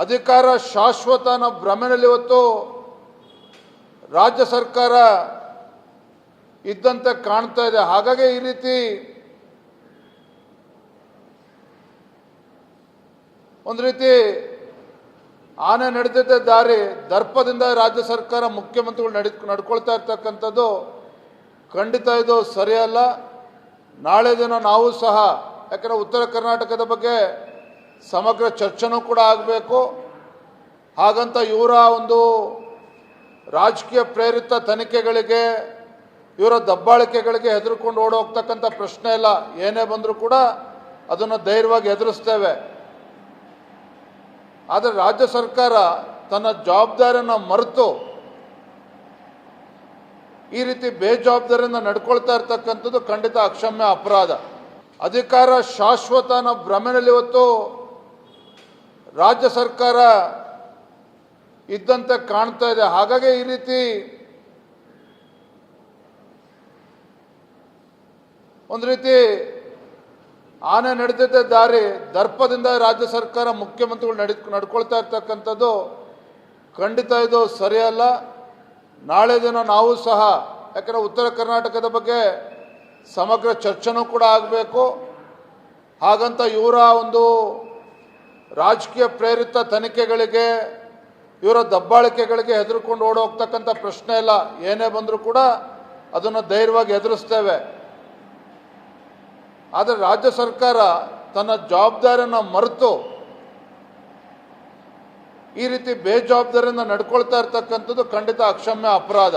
ಅಧಿಕಾರ ಶಾಶ್ವತ ಅನ್ನೋ ಭ್ರಮೆಯಲ್ಲಿ ಇವತ್ತು ರಾಜ್ಯ ಸರ್ಕಾರ ಇದ್ದಂತೆ ಕಾಣ್ತಾ ಇದೆ. ಹಾಗಾಗಿ ಈ ರೀತಿ ಒಂದು ರೀತಿ ಆನೆ ನಡೆದಿದ್ದ ದಾರಿ ದರ್ಪದಿಂದ ರಾಜ್ಯ ಸರ್ಕಾರ ಮುಖ್ಯಮಂತ್ರಿಗಳು ನಡ್ಕೊಳ್ತಾ ಇರ್ತಕ್ಕಂಥದ್ದು ಖಂಡಿತ ಇದು ಸರಿಯಲ್ಲ. ನಾಳೆ ದಿನ ನಾವು ಸಹ, ಯಾಕಂದರೆ ಉತ್ತರ ಕರ್ನಾಟಕದ ಬಗ್ಗೆ ಸಮಗ್ರ ಚರ್ಚೆನೂ ಕೂಡ ಆಗಬೇಕು. ಹಾಗಂತ ಇವರ ಒಂದು ರಾಜಕೀಯ ಪ್ರೇರಿತ ತನಿಖೆಗಳಿಗೆ, ಇವರ ದಬ್ಬಾಳಿಕೆಗಳಿಗೆ ಹೆದರ್ಕೊಂಡು ಓಡೋಗ್ತಕ್ಕಂಥ ಪ್ರಶ್ನೆ ಇಲ್ಲ. ಏನೇ ಬಂದರೂ ಕೂಡ ಅದನ್ನು ಧೈರ್ಯವಾಗಿ ಎದುರಿಸ್ತೇವೆ. ಆದರೆ ರಾಜ್ಯ ಸರ್ಕಾರ ತನ್ನ ಜವಾಬ್ದಾರಿಯನ್ನು ಮರೆತು ಈ ರೀತಿ ಬೇಜವಾಬ್ದಾರಿಯಿಂದ ನಡ್ಕೊಳ್ತಾ ಇರ್ತಕ್ಕಂಥದ್ದು ಖಂಡಿತ ಅಕ್ಷಮ್ಯ ಅಪರಾಧ. ಅಧಿಕಾರ ಶಾಶ್ವತ ಅನ್ನೋ ಭ್ರಮೆಯಲ್ಲಿ ಇವತ್ತು ರಾಜ್ಯ ಸರ್ಕಾರ ಇದ್ದಂತೆ ಕಾಣ್ತಾ ಇದೆ. ಹಾಗಾಗಿ ಈ ರೀತಿ ಒಂದು ರೀತಿ ಆನೆ ನಡೆದಿದ್ದ ದಾರಿ ದರ್ಪದಿಂದ ರಾಜ್ಯ ಸರ್ಕಾರ ಮುಖ್ಯಮಂತ್ರಿಗಳು ನಡ್ಕೊಳ್ತಾ ಇರ್ತಕ್ಕಂಥದ್ದು ಖಂಡಿತ ಇದು ಸರಿಯಲ್ಲ. ನಾಳೆ ದಿನ ನಾವು ಸಹ, ಯಾಕಂದರೆ ಉತ್ತರ ಕರ್ನಾಟಕದ ಬಗ್ಗೆ ಸಮಗ್ರ ಚರ್ಚೆನೂ ಕೂಡ ಆಗಬೇಕು. ಹಾಗಂತ ಇವರ ಒಂದು ರಾಜಕೀಯ ಪ್ರೇರಿತ ತನಿಖೆಗಳಿಗೆ, ಇವರ ದಬ್ಬಾಳಿಕೆಗಳಿಗೆ ಹೆದರ್ಕೊಂಡು ಓಡೋಗ್ತಕ್ಕಂಥ ಪ್ರಶ್ನೆ ಇಲ್ಲ. ಏನೇ ಬಂದರೂ ಕೂಡ ಅದನ್ನು ಧೈರ್ಯವಾಗಿ ಎದುರಿಸ್ತೇವೆ. ಆದರೆ ರಾಜ್ಯ ಸರ್ಕಾರ ತನ್ನ ಜವಾಬ್ದಾರಿಯನ್ನು ಮರೆತು ಈ ರೀತಿ ಬೇಜವಾಬ್ದಾರಿಯಿಂದ ನಡ್ಕೊಳ್ತಾ ಇರ್ತಕ್ಕಂಥದ್ದು ಖಂಡಿತ ಅಕ್ಷಮ್ಯ ಅಪರಾಧ.